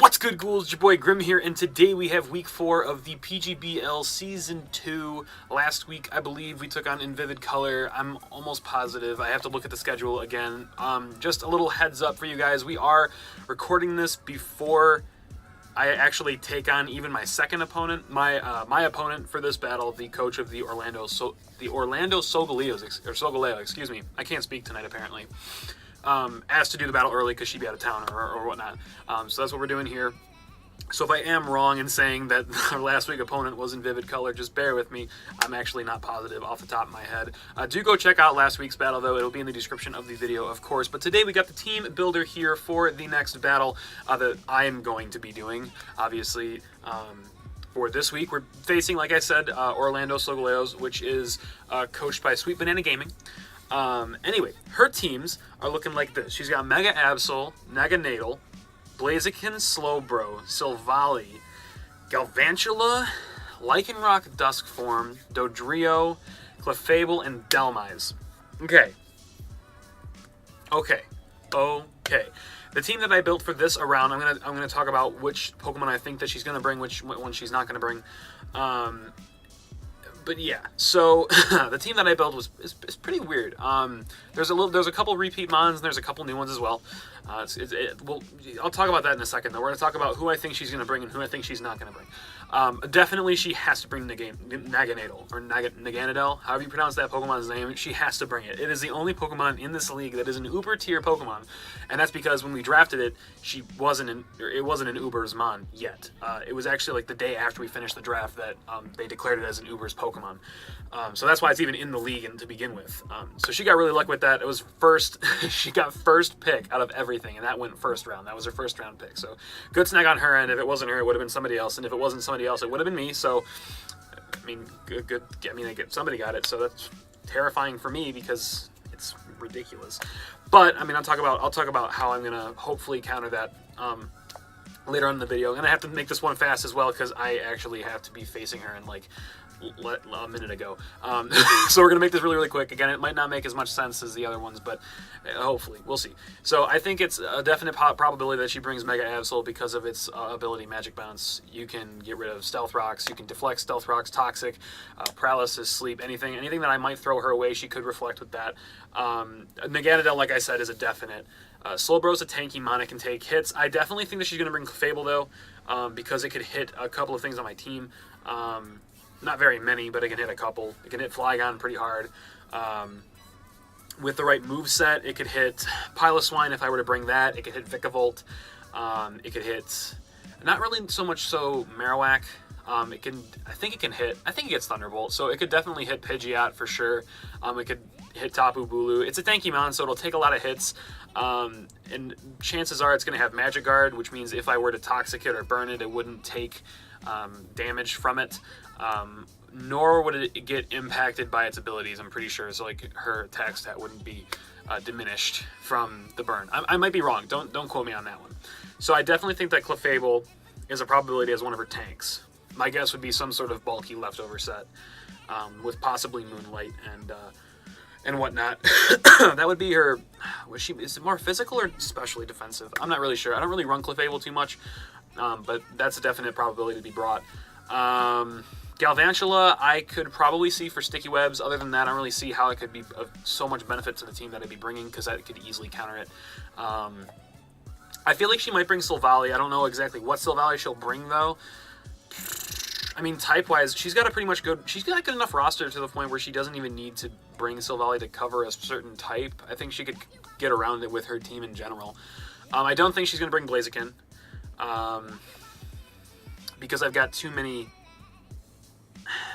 What's good, ghouls? Your boy Grim here, and today we have week 4 of the PGBL Season 2. Last week, I believe, we took on In Vivid Color. I'm almost positive. I have to look at the schedule again. Just a little heads up for you guys. We are recording this before I actually take on even my second opponent. My opponent for this battle, the coach of the Orlando Solgaleos, excuse me. I can't speak tonight, apparently. Asked to do the battle early because she'd be out of town or whatnot. So that's what we're doing here. So if I am wrong in saying that our last week opponent was In Vivid Color, just bear with me. I'm actually not positive off the top of my head. Do go check out last week's battle, though. It'll be in the description of the video, of course. But today we got the team builder here for the next battle that I am going to be doing, obviously. For this week, we're facing, like I said, Orlando Solgaleos, which is coached by SweetBananaGaming. Anyway, her teams are looking like this. She's got Mega Absol, Naganadel, Blaziken, Slowbro, Vizually, Galvantula, Lycanroc Duskform, Dodrio, Clefable, and Delmise. Okay. The team that I built for this round, I'm gonna talk about which Pokemon I think that she's gonna bring, which one she's not gonna bring. But yeah, so the team that I built is pretty weird. There's a couple repeat mons, and there's a couple new ones as well. I'll talk about that in a second, though. We're going to talk about who I think she's going to bring and who I think she's not going to bring. Definitely, she has to bring Naganadel, or Naganadel, however you pronounce that Pokemon's name. She has to bring it. It is the only Pokemon in this league that is an Uber tier Pokemon, and that's because when we drafted it, it wasn't an Uber's Mon yet. It was actually like the day after we finished the draft that they declared it as an Uber's Pokemon. So that's why it's even in the league to begin with. So she got really lucky with that. It was first. She got first pick out of everything, and that went first round. That was her first round pick. So good snag on her end. If it wasn't her, it would have been somebody else, and if it wasn't somebody else, it would have been me. So, I mean, good. I mean, somebody got it. So that's terrifying for me because it's ridiculous. But I mean, I'll talk about how I'm gonna hopefully counter that later on in the video. I'm gonna have to make this one fast as well because I actually have to be facing her in like a minute ago. So we're gonna make this really quick. Again, it might not make as much sense as the other ones, but hopefully we'll see. So I think it's a definite probability that she brings Mega Absol because of its ability Magic Bounce. You can get rid of Stealth Rocks, you can deflect Stealth Rocks, Toxic, Paralysis, Sleep, anything that I might throw her away, she could reflect with that. Naganadel, like I said, is a definite. Slowbro's a tanky mon, it can take hits. I definitely think that she's gonna bring Clefable though, because it could hit a couple of things on my team. Not very many, but it can hit a couple. It can hit Flygon pretty hard. With the right moveset, it could hit Piloswine if I were to bring that. It could hit Vikavolt. It could hit, not really so much so MArowak. I think it gets Thunderbolt, so it could definitely hit Pidgeot for sure. It could hit Tapu Bulu. It's a tanky mon, so it'll take a lot of hits. And chances are it's going to have Magic Guard, which means if I were to Toxic it or burn it, it wouldn't take damage from it. Nor would it get impacted by its abilities, I'm pretty sure. So like her attack stat wouldn't be diminished from the burn. I might be wrong. Don't quote me on that one. So I definitely think that Clefable is a probability as one of her tanks. My guess would be some sort of bulky leftover set with possibly Moonlight and whatnot. That would be her. Is it more physical or especially defensive? I'm not really sure. I don't really run Clefable too much, but that's a definite probability to be brought. Galvantula, I could probably see for Sticky Webs. Other than that, I don't really see how it could be of so much benefit to the team that I'd be bringing, because I could easily counter it. I feel like she might bring Silvally. I don't know exactly what Silvally she'll bring, though. I mean, type-wise, she's got a good enough roster to the point where she doesn't even need to bring Silvally to cover a certain type. I think she could get around it with her team in general. I don't think she's going to bring Blaziken, because I've got too many.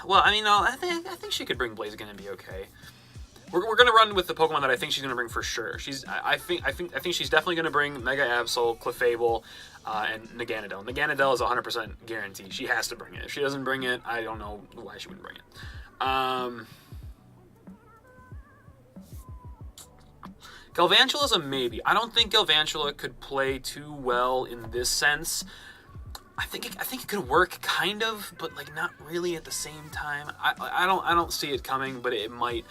Well, I mean, no, I think she could bring Blaziken and be okay. We're gonna run with the Pokemon that I think she's gonna bring for sure. I think she's definitely gonna bring Mega Absol, Clefable, and Naganadel. Naganadel is 100% guarantee. She has to bring it. If she doesn't bring it, I don't know why she wouldn't bring it. Galvantula is a maybe. I don't think Galvantula could play too well in this sense. I think it could work kind of, but like not really at the same time. I don't see it coming, but it might.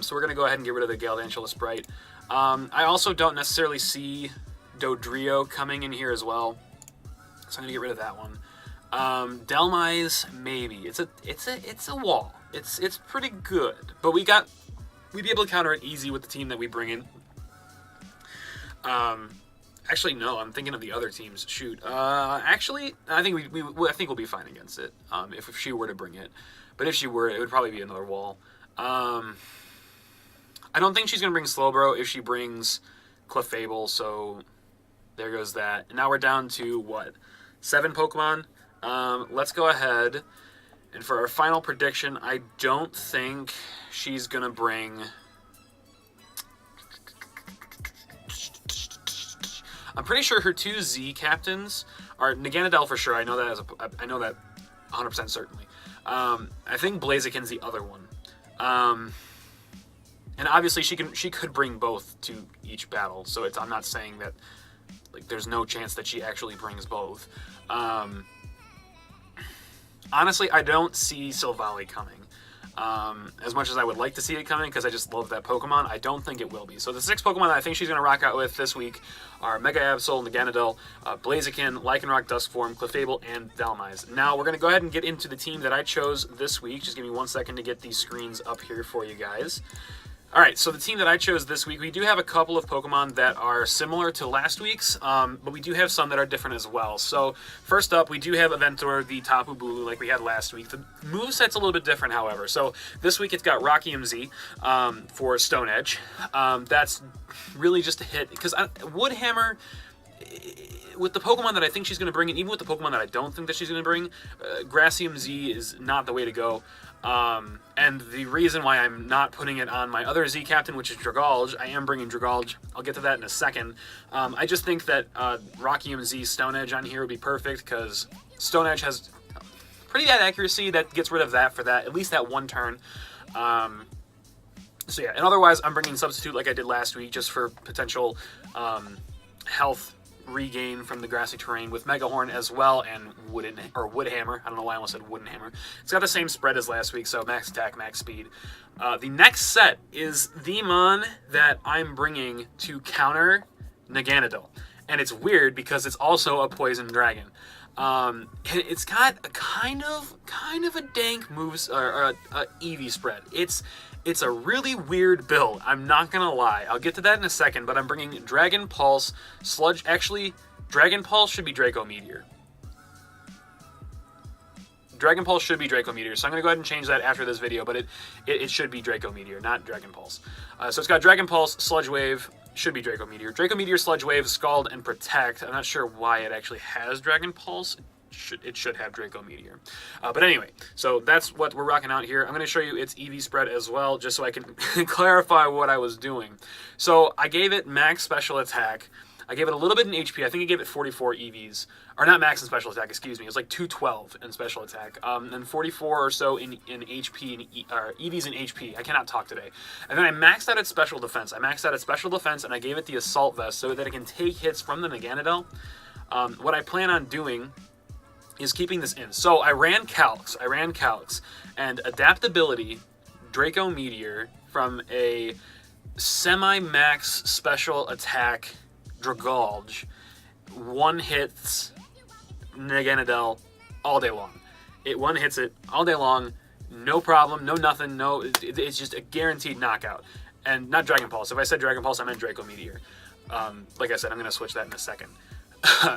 So we're gonna go ahead and get rid of the Galvantula Sprite. I also don't necessarily see Dodrio coming in here as well. So I'm gonna get rid of that one. Delmise, maybe. It's a wall. It's pretty good, but we'd be able to counter it easy with the team that we bring in. Actually, no. I'm thinking of the other teams. Shoot. Actually, I think I think we'll be fine against it. If she were to bring it, but if she were, it would probably be another wall. I don't think she's gonna bring Slowbro if she brings Clefable. So there goes that. And now we're down to what? 7 Pokemon. Let's go ahead. And for our final prediction, I don't think she's gonna bring. I'm pretty sure her 2 Z captains are Naganadel for sure. I know that I know that 100% certainly. I think Blaziken's the other one. And obviously she could bring both to each battle. So I'm not saying that like there's no chance that she actually brings both. Honestly, I don't see Vizually coming. As much as I would like to see it coming, because I just love that Pokemon, I don't think it will be. So the 6 Pokemon that I think she's going to rock out with this week are Mega Absol, Naganadel, Blaziken, Lycanroc, Duskform, Clefable, and Delmise. Now, we're going to go ahead and get into the team that I chose this week. Just give me 1 second to get these screens up here for you guys. Alright, so the team that I chose this week, we do have a couple of Pokemon that are similar to last week's, but we do have some that are different as well. So, first up, we do have Aventor, the Tapu Bulu, like we had last week. The moveset's a little bit different, however. So, this week it's got Rocky MZ for Stone Edge. That's really just a hit, because Wood Hammer, with the Pokemon that I think she's going to bring, and even with the Pokemon that I don't think that she's going to bring, Grassy MZ is not the way to go. And the reason why I'm not putting it on my other Z captain, which is Dragalge, I am bringing Dragalge. I'll get to that in a second. I just think that Rocky MZ Stone Edge on here would be perfect because Stone Edge has pretty bad accuracy that gets rid of that for that, at least that 1 turn. So yeah, and otherwise I'm bringing Substitute like I did last week just for potential health regain from the grassy terrain with Mega Horn as well, and Wood Hammer. I don't know why I almost said Wooden Hammer. It's got the same spread as last week, so max attack, max speed. The next set is the Mon that I'm bringing to counter Naganadel, and it's weird because it's also a Poison Dragon. And it's got a kind of a dank moves or a Eevee spread. It's a really weird build, I'm not gonna lie. I'll get to that in a second, but I'm bringing Dragon Pulse, Sludge. Actually, Dragon Pulse should be Draco Meteor. Dragon Pulse should be Draco Meteor, so I'm gonna go ahead and change that after this video, but it should be Draco Meteor, not Dragon Pulse. So it's got Dragon Pulse, Sludge Wave, should be Draco Meteor. Draco Meteor, Sludge Wave, Scald, and Protect. I'm not sure why it actually has Dragon Pulse. It should have Draco Meteor. But anyway, so that's what we're rocking out here. I'm going to show you its EV spread as well, just so I can clarify what I was doing. So I gave it max special attack. I gave it a little bit in HP. I think I gave it 44 EVs. Or not max in special attack, excuse me. It was like 212 in special attack. And 44 or so in HP, or EVs in HP. I cannot talk today. And then I maxed out its special defense. I maxed out its special defense, and I gave it the Assault Vest so that it can take hits from the Naganadel. What I plan on doing is keeping this in. So I ran Calcs, and Adaptability, Draco Meteor, from a semi-max special attack Dragalge, 1 hits Naganadel all day long. It 1 hits it all day long, no problem, no nothing, no, it's just a guaranteed knockout. And not Dragon Pulse. If I said Dragon Pulse, I meant Draco Meteor. Like I said, I'm going to switch that in a second.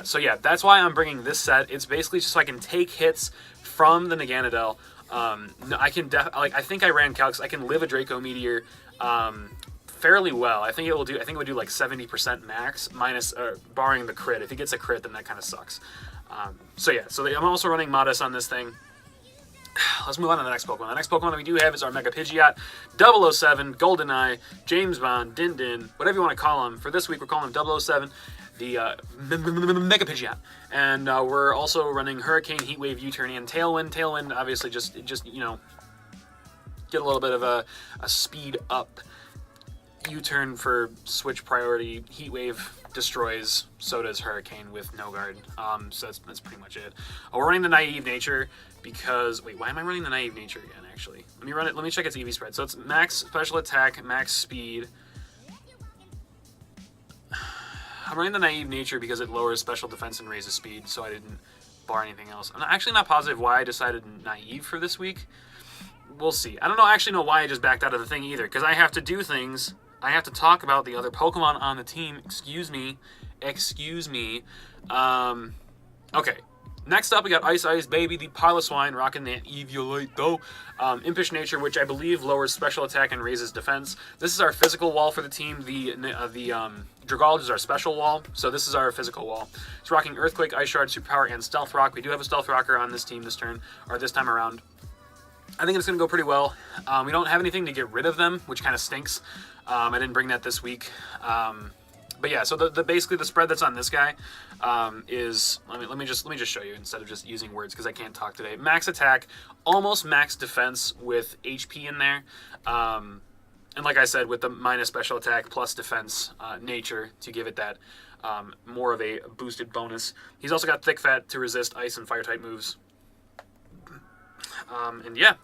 So yeah, that's why I'm bringing this set. It's basically just so I can take hits from the Naganadel. I think I ran Calcs. I can live a Draco Meteor fairly well. I think it would do like 70% max, minus barring the crit. If he gets a crit, then that kind of sucks. So yeah, so I'm also running Modest on this thing. Let's move on to the next Pokemon. The next Pokemon that we do have is our Mega Pidgeot, 007, Goldeneye, James Bond, Din Din, whatever you want to call him. For this week, we're calling him 007. The Mega Pidgeot, and we're also running Hurricane, Heatwave, U-turn, and Tailwind. Tailwind, obviously, just you know, get a little bit of a speed up. U-turn for switch priority. Heatwave destroys. So does Hurricane with no guard. So that's pretty much it. We're running the Naive Nature because why am I running the Naive Nature again? Actually, let me run it. Let me check its EV spread. So it's max special attack, max speed. I'm running the Naive Nature because it lowers special defense and raises speed, so I didn't bar anything else. I'm actually not positive why I decided Naive for this week. We'll see. I don't actually know why I just backed out of the thing either, because I have to do things. I have to talk about the other Pokemon on the team. Excuse me. Okay. Next up, we got Ice Ice Baby, the Piloswine, rocking the Eviolite though. Impish Nature, which I believe lowers special attack and raises defense. This is our physical wall for the team. The Dragalge is our special wall, so this is our physical wall. It's rocking Earthquake, Ice Shard, Superpower, and Stealth Rock. We do have a Stealth Rocker on this team this turn, or this time around. I think it's going to go pretty well. We don't have anything to get rid of them, which kind of stinks. I didn't bring that this week. But yeah, so basically the spread that's on this guy is, let me just show you instead of just using words because I can't talk today. Max attack, almost max defense with HP in there, and like I said, with the minus special attack plus defense nature to give it that more of a boosted bonus. He's also got thick fat to resist ice and fire type moves. And yeah.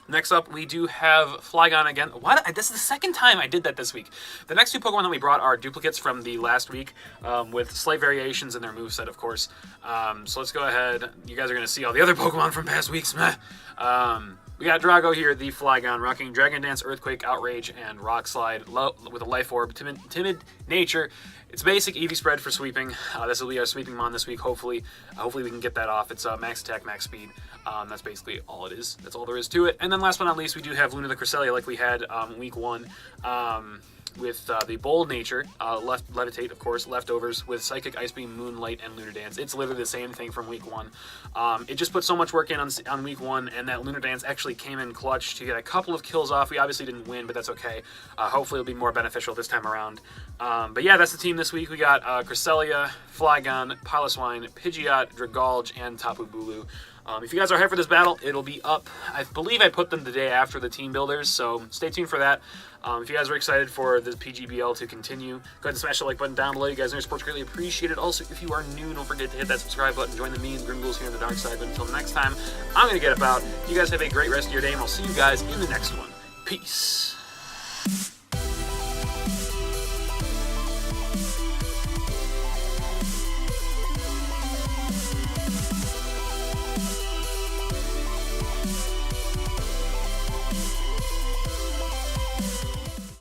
Next up, we do have Flygon again. This is the second time I did that this week. The next two Pokemon that we brought are duplicates from the last week, with slight variations in their moveset, of course. So let's go ahead. You guys are going to see all the other Pokemon from past weeks. We got Drago here, the Flygon, rocking Dragon Dance, Earthquake, Outrage, and Rock Slide with a Life Orb, Timid Nature. It's basic EV spread for sweeping. This will be our sweeping mon this week, hopefully. Hopefully we can get that off. It's max attack, max speed. That's basically all it is. That's all there is to it. And then last but not least, we do have Luna the Cresselia like we had week 1. With the Bold Nature, Levitate, of course, Leftovers, with Psychic, Ice Beam, Moonlight, and Lunar Dance. It's literally the same thing from week 1. It just put so much work in on week 1, and that Lunar Dance actually came in clutch to get a couple of kills off. We obviously didn't win, but that's okay. Hopefully it'll be more beneficial this time around. But yeah, that's the team this week. We got Cresselia, Flygon, Piloswine, Pidgeot, Dragalge, and Tapu Bulu. If you guys are hyped for this battle, it'll be up. I believe I put them the day after the team builders, so stay tuned for that. If you guys are excited for the PGBL to continue, go ahead and smash the like button down below. You guys know your support's greatly appreciated. Also, if you are new, don't forget to hit that subscribe button. Join me and the Good Ghouls here on the dark side. But until next time, I'm going to get about. You guys have a great rest of your day, and I'll see you guys in the next one. Peace.